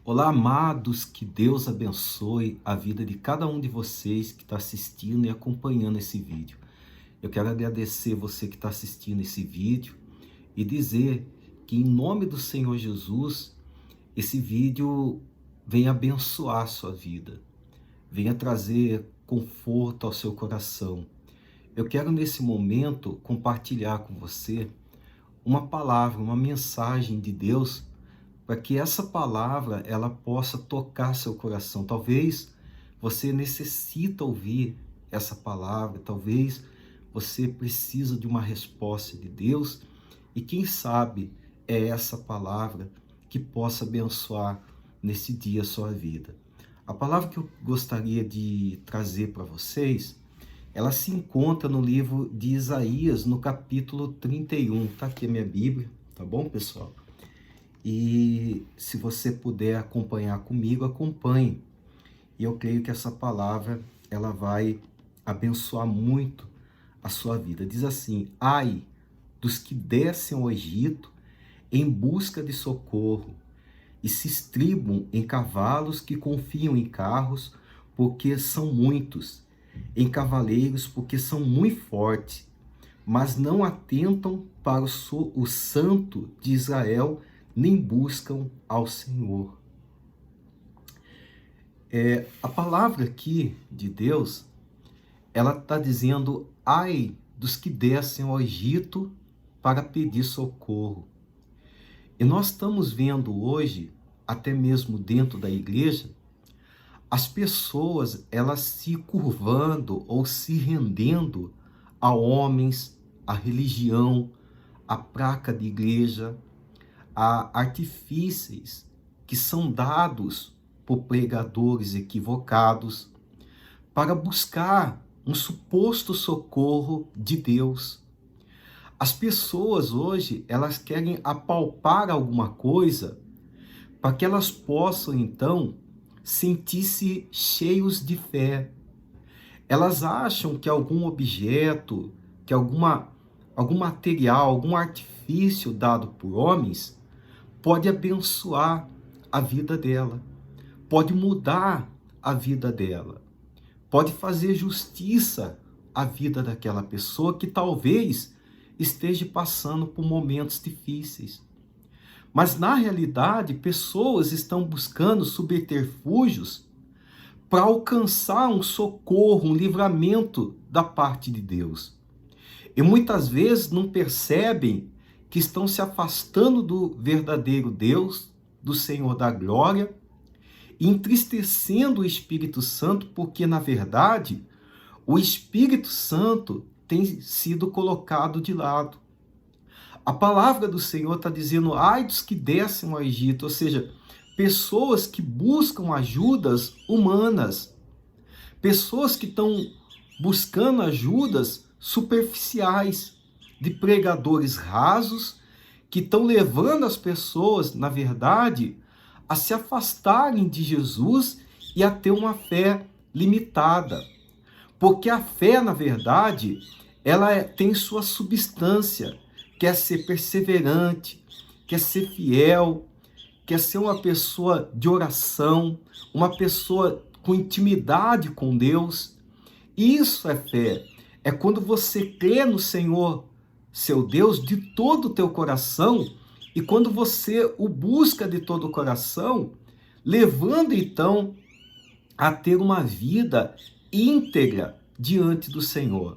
Olá, amados, que Deus abençoe a vida de cada um de vocês que está assistindo e acompanhando esse vídeo. Eu quero agradecer você que está assistindo esse vídeo e dizer que, em nome do Senhor Jesus, esse vídeo venha abençoar a sua vida, venha trazer conforto ao seu coração. Eu quero, nesse momento, compartilhar com você uma palavra, uma mensagem de Deus, para que essa palavra ela possa tocar seu coração. Talvez você necessita ouvir essa palavra, talvez você precisa de uma resposta de Deus, e quem sabe é essa palavra que possa abençoar nesse dia a sua vida. A palavra que eu gostaria de trazer para vocês, ela se encontra no livro de Isaías, no capítulo 31. Está aqui a minha Bíblia, tá bom, pessoal? E se você puder acompanhar comigo, acompanhe. E eu creio que essa palavra, ela vai abençoar muito a sua vida. Diz assim: ai dos que descem ao Egito em busca de socorro e se estribam em cavalos que confiam em carros, porque são muitos, em cavaleiros, porque são muito fortes, mas não atentam para o Santo de Israel, nem buscam ao Senhor. A palavra aqui de Deus, ela está dizendo: ai dos que descem ao Egito para pedir socorro. E nós estamos vendo hoje, até mesmo dentro da igreja, as pessoas elas se curvando ou se rendendo a homens, a religião, a placa de igreja, a artifícios que são dados por pregadores equivocados para buscar um suposto socorro de Deus. As pessoas hoje, elas querem apalpar alguma coisa para que elas possam, então, sentir-se cheios de fé. Elas acham que algum objeto, que algum material, algum artifício dado por homens pode abençoar a vida dela, pode mudar a vida dela, pode fazer justiça à vida daquela pessoa que talvez esteja passando por momentos difíceis. Mas, na realidade, pessoas estão buscando subterfúgios para alcançar um socorro, um livramento da parte de Deus. E muitas vezes não percebem que estão se afastando do verdadeiro Deus, do Senhor da glória, e entristecendo o Espírito Santo, porque, na verdade, o Espírito Santo tem sido colocado de lado. A palavra do Senhor está dizendo: ai dos que descem ao Egito, ou seja, pessoas que buscam ajudas humanas, pessoas que estão buscando ajudas superficiais, de pregadores rasos, que estão levando as pessoas, na verdade, a se afastarem de Jesus e a ter uma fé limitada. Porque a fé, na verdade, ela tem sua substância, quer ser perseverante, quer ser fiel, quer ser uma pessoa de oração, uma pessoa com intimidade com Deus. Isso é fé. É quando você crê no Senhor, seu Deus, de todo o teu coração, e quando você o busca de todo o coração, levando então a ter uma vida íntegra diante do Senhor.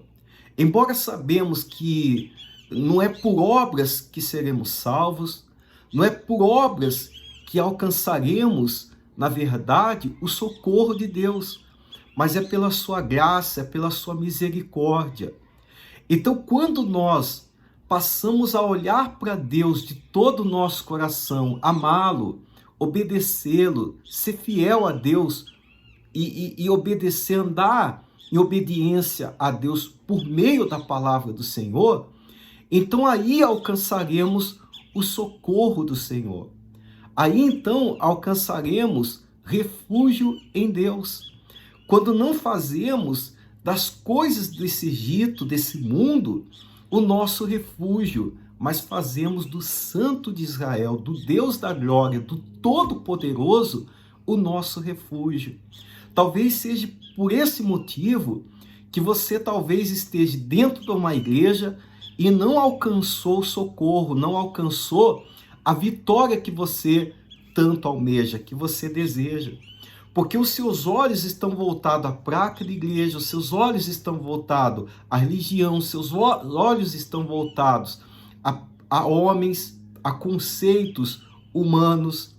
Embora sabemos que não é por obras que seremos salvos, não é por obras que alcançaremos, na verdade, o socorro de Deus, mas é pela sua graça, é pela sua misericórdia. Então, quando nós passamos a olhar para Deus de todo o nosso coração, amá-lo, obedecê-lo, ser fiel a Deus e obedecer, andar em obediência a Deus por meio da palavra do Senhor, então aí alcançaremos o socorro do Senhor. Aí então alcançaremos refúgio em Deus. Quando não fazemos das coisas desse Egito, desse mundo, o nosso refúgio, mas fazemos do Santo de Israel, do Deus da glória, do Todo-Poderoso, o nosso refúgio. Talvez seja por esse motivo que você talvez esteja dentro de uma igreja e não alcançou o socorro, não alcançou a vitória que você tanto almeja, que você deseja. Porque os seus olhos estão voltados à prática da igreja, os seus olhos estão voltados à religião, os seus olhos estão voltados a homens, a conceitos humanos,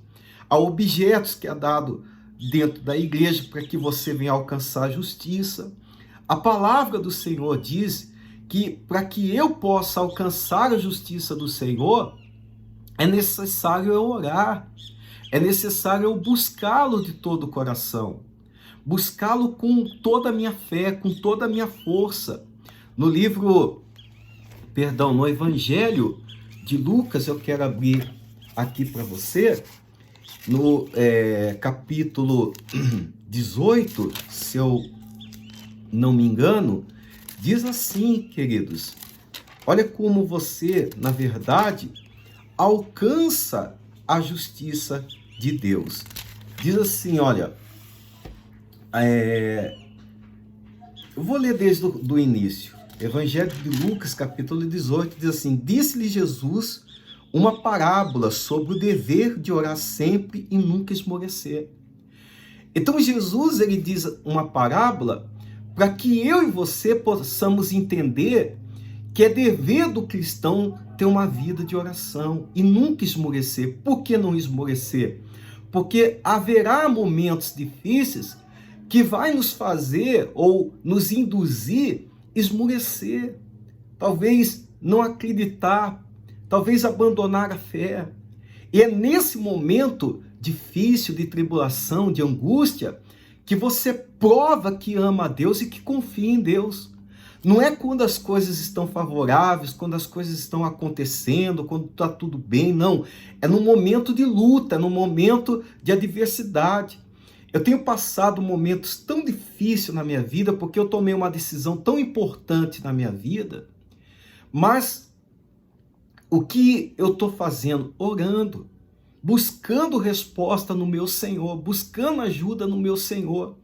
a objetos que é dado dentro da igreja para que você venha alcançar a justiça. A palavra do Senhor diz que para que eu possa alcançar a justiça do Senhor, é necessário eu orar, é necessário eu buscá-lo de todo o coração, buscá-lo com toda a minha fé, com toda a minha força. No Evangelho de Lucas, eu quero abrir aqui para você, no capítulo 18, se eu não me engano, diz assim, queridos, olha como você, na verdade, alcança a justiça de Deus. Diz assim, olha, eu vou ler desde o início. Evangelho de Lucas, capítulo 18, diz assim: disse-lhe Jesus uma parábola sobre o dever de orar sempre e nunca esmorecer. Então Jesus, ele diz uma parábola para que eu e você possamos entender que é dever do cristão ter uma vida de oração e nunca esmorecer. Por que não esmorecer? Porque haverá momentos difíceis que vai nos fazer ou nos induzir a esmorecer. Talvez não acreditar, talvez abandonar a fé. E é nesse momento difícil, de tribulação, de angústia, que você prova que ama a Deus e que confia em Deus. Não é quando as coisas estão favoráveis, quando as coisas estão acontecendo, quando está tudo bem, não. É no momento de luta, é no momento de adversidade. Eu tenho passado momentos tão difíceis na minha vida, porque eu tomei uma decisão tão importante na minha vida, mas o que eu estou fazendo? Orando, buscando resposta no meu Senhor, buscando ajuda no meu Senhor.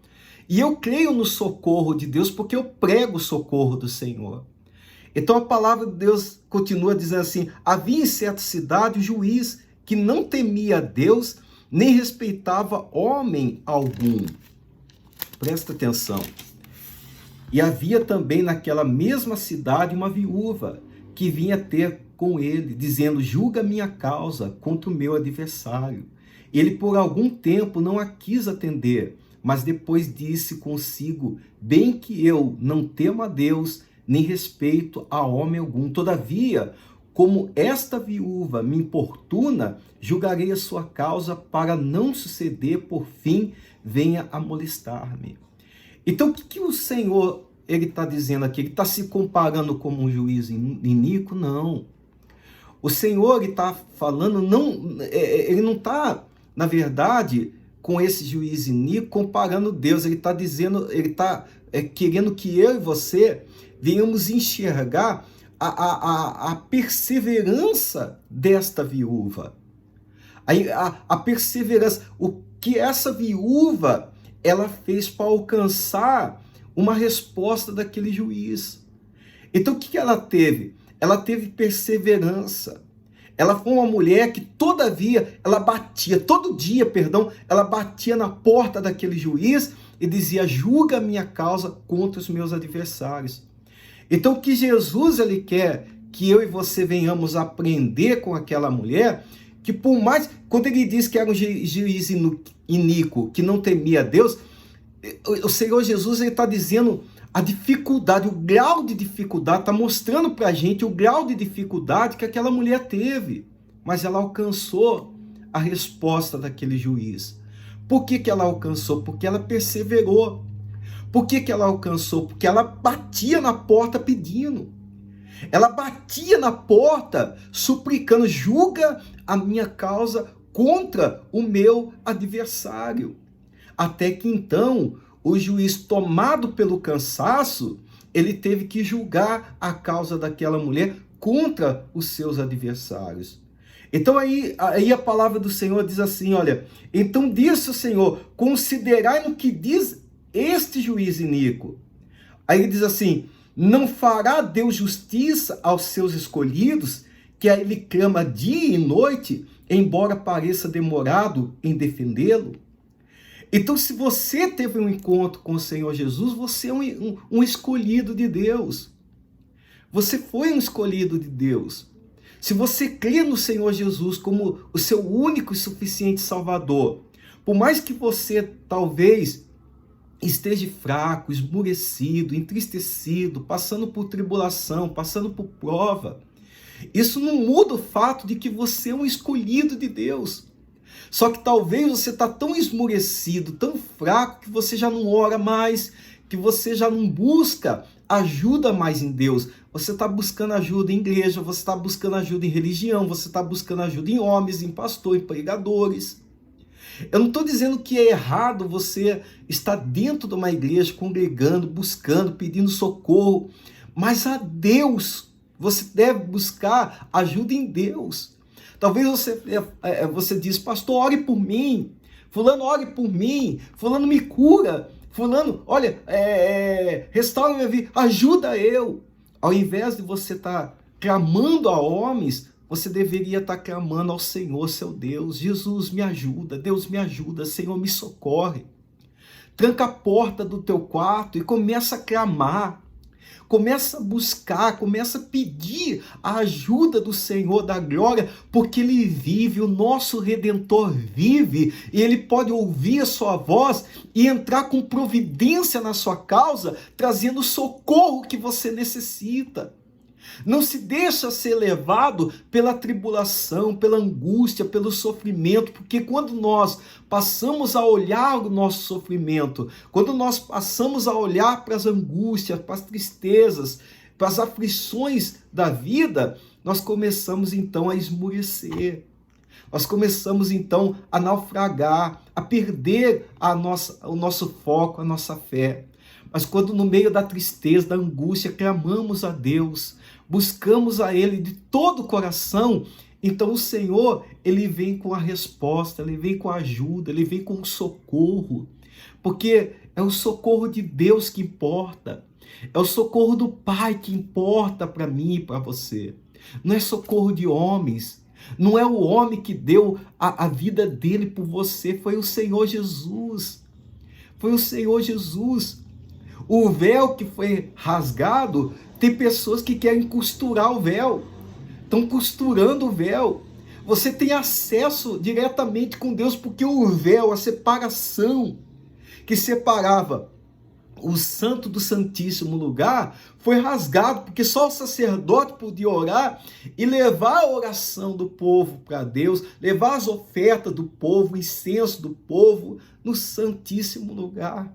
E eu creio no socorro de Deus porque eu prego o socorro do Senhor. Então a palavra de Deus continua dizendo assim: havia em certa cidade um juiz que não temia a Deus, nem respeitava homem algum. Presta atenção. E havia também naquela mesma cidade uma viúva que vinha ter com ele, dizendo: julga minha causa contra o meu adversário. Ele por algum tempo não a quis atender, mas depois disse consigo: bem que eu não temo a Deus, nem respeito a homem algum. Todavia, como esta viúva me importuna, julgarei a sua causa para não suceder, por fim, venha a molestar-me. Então, o que o Senhor ele está dizendo aqui? Ele está se comparando como um juiz iníquo? Não. O Senhor está falando, ele não está, na verdade, com esse juiz iníquo comparando Deus. Ele está dizendo, ele está querendo que eu e você venhamos enxergar a perseverança desta viúva. A perseverança, o que essa viúva ela fez para alcançar uma resposta daquele juiz. Então o que ela teve? Ela teve perseverança. Ela foi uma mulher que todavia, ela batia, todo dia, ela batia na porta daquele juiz e dizia: julga a minha causa contra os meus adversários. Então o que Jesus ele quer que eu e você venhamos aprender com aquela mulher, que por mais, quando ele diz que era um juiz iníquo, que não temia Deus, o Senhor Jesus está dizendo a dificuldade, o grau de dificuldade, está mostrando para a gente o grau de dificuldade que aquela mulher teve, mas ela alcançou a resposta daquele juiz. Por que ela alcançou? Porque ela perseverou. Por que ela alcançou? Porque ela batia na porta pedindo. Ela batia na porta suplicando: julga a minha causa contra o meu adversário. Até que então o juiz, tomado pelo cansaço, ele teve que julgar a causa daquela mulher contra os seus adversários. Então aí a palavra do Senhor diz assim, olha, então disse o Senhor, considerai no que diz este juiz iníquo. Aí ele diz assim, não fará Deus justiça aos seus escolhidos, que a ele clama dia e noite, embora pareça demorado em defendê-lo? Então, se você teve um encontro com o Senhor Jesus, você é um escolhido de Deus. Você foi um escolhido de Deus. Se você crê no Senhor Jesus como o seu único e suficiente Salvador, por mais que você talvez esteja fraco, esmurecido, entristecido, passando por tribulação, passando por prova, isso não muda o fato de que você é um escolhido de Deus. Só que talvez você está tão esmurecido, tão fraco, que você já não ora mais, que você já não busca ajuda mais em Deus. Você está buscando ajuda em igreja, você está buscando ajuda em religião, você está buscando ajuda em homens, em pastor, em pregadores. Eu não estou dizendo que é errado você estar dentro de uma igreja, congregando, buscando, pedindo socorro, mas a Deus, você deve buscar ajuda em Deus. Talvez você diz, pastor, ore por mim, fulano, ore por mim, fulano me cura, fulano, olha, restaura minha vida, ajuda eu. Ao invés de você estar clamando a homens, você deveria estar clamando ao Senhor, seu Deus. Jesus, me ajuda, Deus me ajuda, Senhor, me socorre. Tranca a porta do teu quarto e começa a clamar. Começa a buscar, começa a pedir a ajuda do Senhor da glória, porque Ele vive, o nosso Redentor vive, e Ele pode ouvir a sua voz e entrar com providência na sua causa, trazendo o socorro que você necessita. Não se deixa ser levado pela tribulação, pela angústia, pelo sofrimento, porque quando nós passamos a olhar o nosso sofrimento, quando nós passamos a olhar para as angústias, para as tristezas, para as aflições da vida, nós começamos então a esmurecer. Nós começamos então a naufragar, a perder o nosso foco, a nossa fé. Mas quando no meio da tristeza, da angústia, clamamos a Deus, buscamos a Ele de todo o coração, então o Senhor, Ele vem com a resposta, Ele vem com a ajuda, Ele vem com o socorro, porque é o socorro de Deus que importa, é o socorro do Pai que importa para mim e para você, não é socorro de homens, não é o homem que deu a vida dele por você, foi o Senhor Jesus, foi o Senhor Jesus. O véu que foi rasgado, tem pessoas que querem costurar o véu, estão costurando o véu. Você tem acesso diretamente com Deus, porque o véu, a separação que separava o santo do santíssimo lugar, foi rasgado, porque só o sacerdote podia orar e levar a oração do povo para Deus, levar as ofertas do povo, o incenso do povo no santíssimo lugar.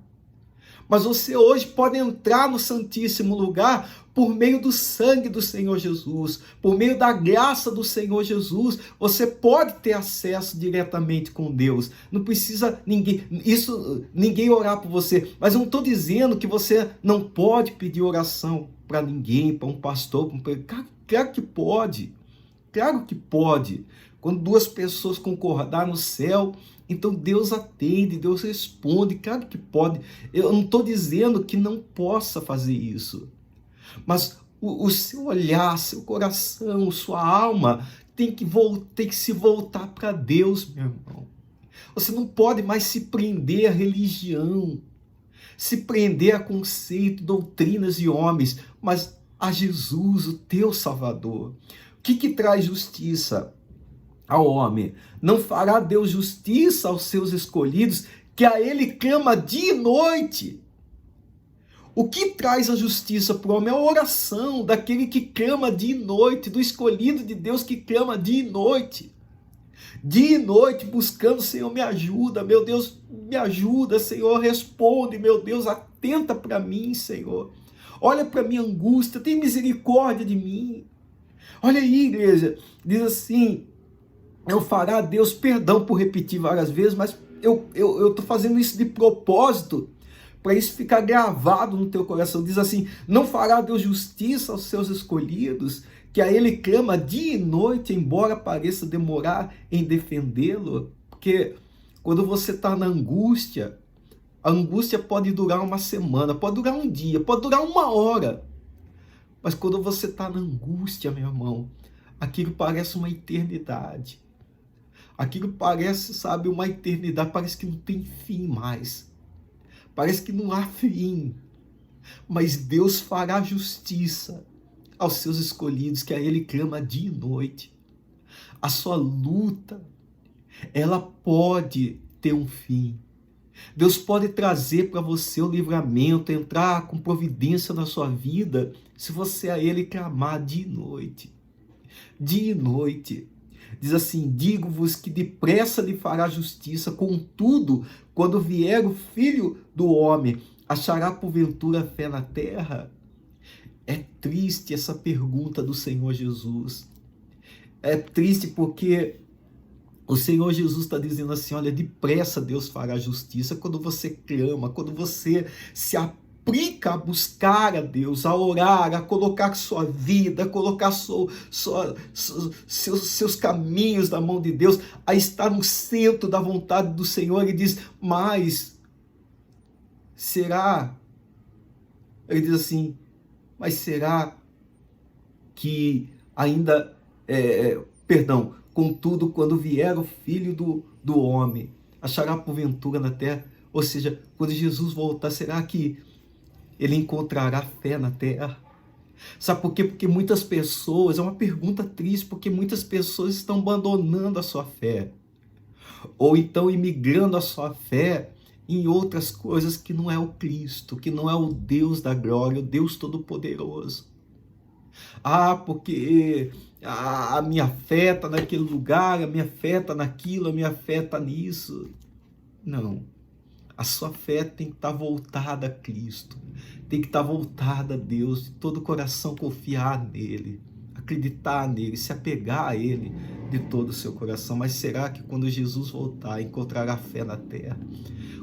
Mas você hoje pode entrar no santíssimo lugar por meio do sangue do Senhor Jesus, por meio da graça do Senhor Jesus. Você pode ter acesso diretamente com Deus. Não precisa ninguém orar por você. Mas eu não estou dizendo que você não pode pedir oração para ninguém, para um pastor, para um pregador. Claro que pode. Claro que pode. Quando duas pessoas concordar no céu, então Deus atende, Deus responde, claro que pode. Eu não estou dizendo que não possa fazer isso. Mas o seu olhar, seu coração, sua alma tem que se voltar para Deus, meu irmão. Você não pode mais se prender à religião, se prender a conceito, doutrinas de homens, mas a Jesus, o teu Salvador. O que traz justiça ao homem? Não fará Deus justiça aos seus escolhidos, que a Ele clama dia e noite. O que traz a justiça para o homem é a oração daquele que clama dia e noite, do escolhido de Deus que clama dia e noite. Dia e noite buscando, Senhor, me ajuda, meu Deus, me ajuda, Senhor, responde, meu Deus, atenta para mim, Senhor. Olha para a minha angústia, tem misericórdia de mim. Olha aí, igreja, diz assim, não fará Deus, perdão por repetir várias vezes, mas eu estou fazendo isso de propósito, para isso ficar gravado no teu coração. Diz assim, não fará Deus justiça aos seus escolhidos, que a ele clama dia e noite, embora pareça demorar em defendê-lo. Porque quando você está na angústia, a angústia pode durar uma semana, pode durar um dia, pode durar uma hora. Mas quando você está na angústia, meu irmão, aquilo parece uma eternidade. Aquilo parece, sabe, uma eternidade, parece que não tem fim mais. Parece que não há fim. Mas Deus fará justiça aos seus escolhidos, que a ele clama dia e noite. A sua luta, ela pode ter um fim. Deus pode trazer para você o livramento, entrar com providência na sua vida, se você a ele clamar dia e noite. Dia e noite. Diz assim: digo-vos que depressa lhe fará justiça, contudo, quando vier o Filho do Homem, achará porventura fé na terra? É triste essa pergunta do Senhor Jesus. É triste porque o Senhor Jesus está dizendo assim: olha, depressa Deus fará justiça. Quando você clama, quando você se aplica a buscar a Deus, a orar, a colocar sua vida, a colocar seus caminhos na mão de Deus, a estar no centro da vontade do Senhor. Ele diz: mas será? Ele diz assim: mas será que ainda, contudo, quando vier o Filho do Homem, achará porventura na terra? Ou seja, quando Jesus voltar, será que ele encontrará fé na terra? Sabe por quê? Porque muitas pessoas, é uma pergunta triste, porque muitas pessoas estão abandonando a sua fé, ou então imigrando a sua fé em outras coisas que não é o Cristo, que não é o Deus da glória, o Deus Todo-Poderoso. Porque a minha fé está naquele lugar, a minha fé está naquilo, a minha fé está nisso. Não. A sua fé tem que estar voltada a Cristo, tem que estar voltada a Deus, de todo o coração confiar nele, acreditar nele, se apegar a ele de todo o seu coração. Mas será que quando Jesus voltar, encontrará fé na terra?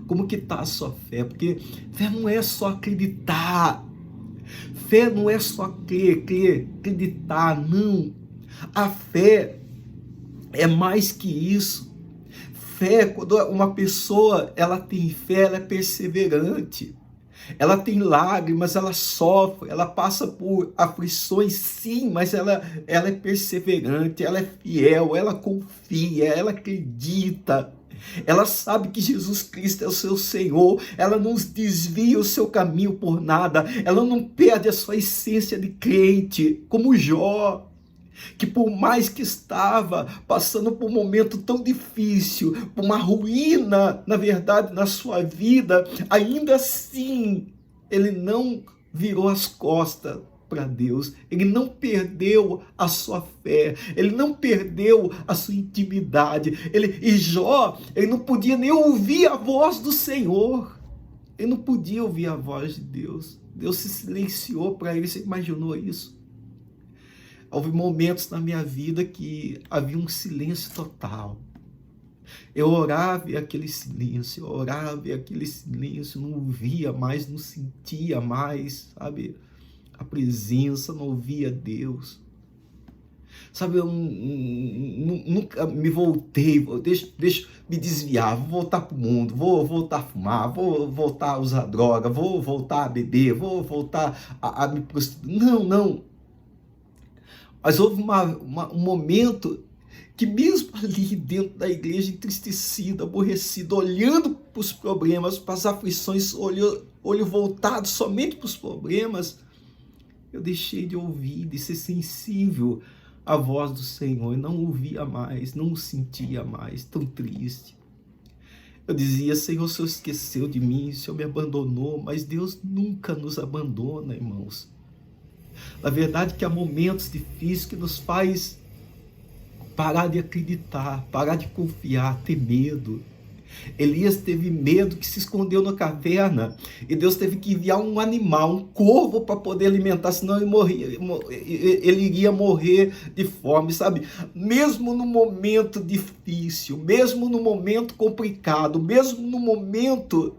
Como que está a sua fé? Porque fé não é só acreditar, fé não é só crer, acreditar, não. A fé é mais que isso. Fé, quando uma pessoa ela tem fé, ela é perseverante. Ela tem lágrimas, ela sofre, ela passa por aflições, sim, mas ela é perseverante, ela é fiel, ela confia, ela acredita. Ela sabe que Jesus Cristo é o seu Senhor, ela não desvia o seu caminho por nada, ela não perde a sua essência de crente, como Jó, que por mais que estava passando por um momento tão difícil, por uma ruína, na verdade, na sua vida, ainda assim, ele não virou as costas para Deus, ele não perdeu a sua fé, ele não perdeu a sua intimidade. E Jó, ele não podia nem ouvir a voz do Senhor, ele não podia ouvir a voz de Deus. Deus se silenciou para ele. Você imaginou isso? Houve momentos na minha vida que havia um silêncio total. Eu orava e aquele silêncio, eu orava e aquele silêncio, não ouvia mais, não sentia mais, sabe, a presença, não ouvia Deus. Sabe, eu nunca me voltei, deixa me desviar, vou voltar para o mundo, vou voltar a fumar, vou voltar a usar droga, vou voltar a beber, vou voltar a me prostituir. Não. Mas houve um momento que mesmo ali dentro da igreja, entristecido, aborrecido, olhando para os problemas, para as aflições, olho voltado somente para os problemas, eu deixei de ouvir, de ser sensível à voz do Senhor, e não ouvia mais, não o sentia mais, tão triste. Eu dizia: Senhor, o Senhor esqueceu de mim, o Senhor me abandonou, mas Deus nunca nos abandona, irmãos. Na verdade, que há momentos difíceis que nos faz parar de acreditar, parar de confiar, ter medo. Elias teve medo, que se escondeu na caverna, e Deus teve que enviar um animal, um corvo, para poder alimentar, senão ele iria morrer de fome, sabe? Mesmo no momento difícil, mesmo no momento complicado, mesmo no momento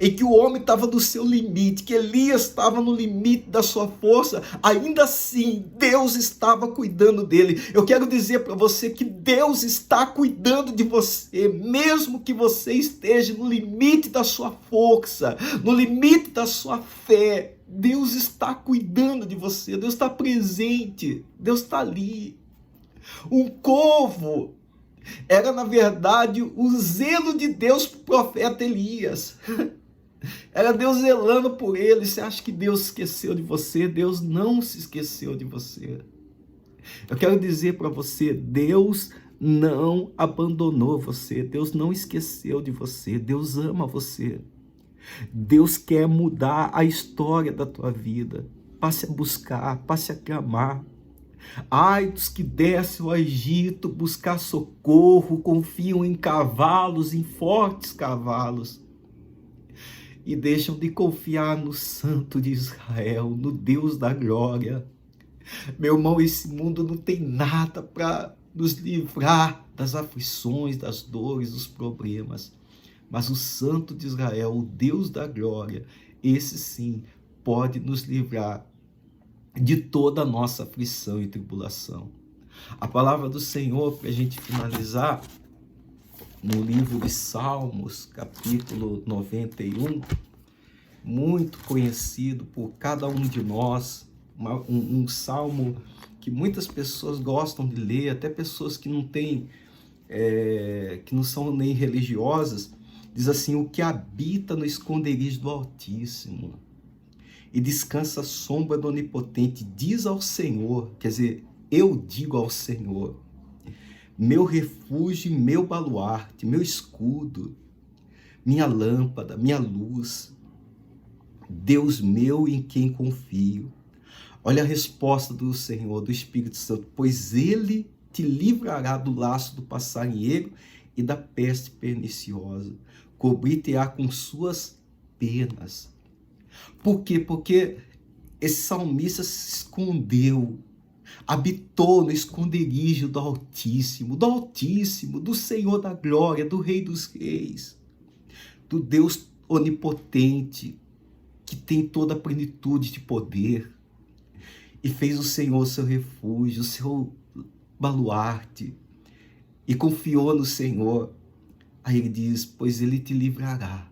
em que o homem estava no seu limite, que Elias estava no limite da sua força, ainda assim Deus estava cuidando dele. Eu quero dizer para você que Deus está cuidando de você, mesmo que você esteja no limite da sua força, no limite da sua fé. Deus está cuidando de você, Deus está presente, Deus está ali. Um corvo era, na verdade, o zelo de Deus para o profeta Elias. Era Deus zelando por ele. Você acha que Deus esqueceu de você? Deus não se esqueceu de você. Eu quero dizer para você, Deus não abandonou você. Deus não esqueceu de você. Deus ama você. Deus quer mudar a história da tua vida. Passe a buscar, passe a clamar. Ai dos que descem ao Egito buscar socorro, confiam em cavalos, em fortes cavalos, e deixam de confiar no Santo de Israel, no Deus da glória. Meu irmão, esse mundo não tem nada para nos livrar das aflições, das dores, dos problemas, mas o Santo de Israel, o Deus da glória, esse sim pode nos livrar de toda a nossa aflição e tribulação. A palavra do Senhor, para a gente finalizar, no livro de Salmos, capítulo 91, muito conhecido por cada um de nós, um salmo que muitas pessoas gostam de ler, até pessoas que não têm, que não são nem religiosas, diz assim: o que habita no esconderijo do Altíssimo e descansa à sombra do Onipotente, diz ao Senhor, quer dizer, eu digo ao Senhor, meu refúgio e meu baluarte, meu escudo, minha lâmpada, minha luz, Deus meu em quem confio. Olha a resposta do Senhor, do Espírito Santo: pois ele te livrará do laço do passarinheiro e da peste perniciosa, cobrir-te-á com suas penas. Por quê? Porque esse salmista se escondeu, habitou no esconderijo do Altíssimo, do Senhor da glória, do Rei dos Reis, do Deus onipotente, que tem toda a plenitude de poder, e fez o Senhor seu refúgio, o seu baluarte, e confiou no Senhor. Aí ele diz: pois ele te livrará.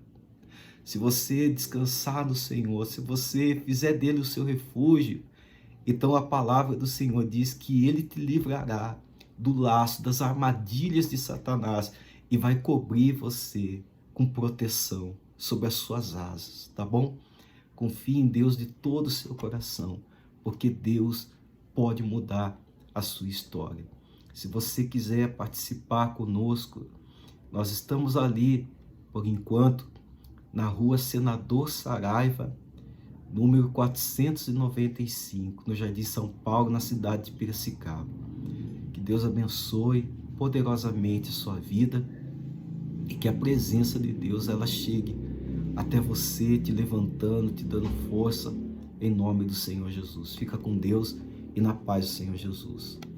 Se você descansar no Senhor, se você fizer dele o seu refúgio, então a palavra do Senhor diz que ele te livrará do laço, das armadilhas de Satanás, e vai cobrir você com proteção sobre as suas asas, tá bom? Confie em Deus de todo o seu coração, porque Deus pode mudar a sua história. Se você quiser participar conosco, nós estamos ali, por enquanto, na rua Senador Saraiva, número 495, no Jardim São Paulo, na cidade de Piracicaba. Que Deus abençoe poderosamente a sua vida e que a presença de Deus ela chegue até você, te levantando, te dando força, em nome do Senhor Jesus. Fica com Deus e na paz do Senhor Jesus.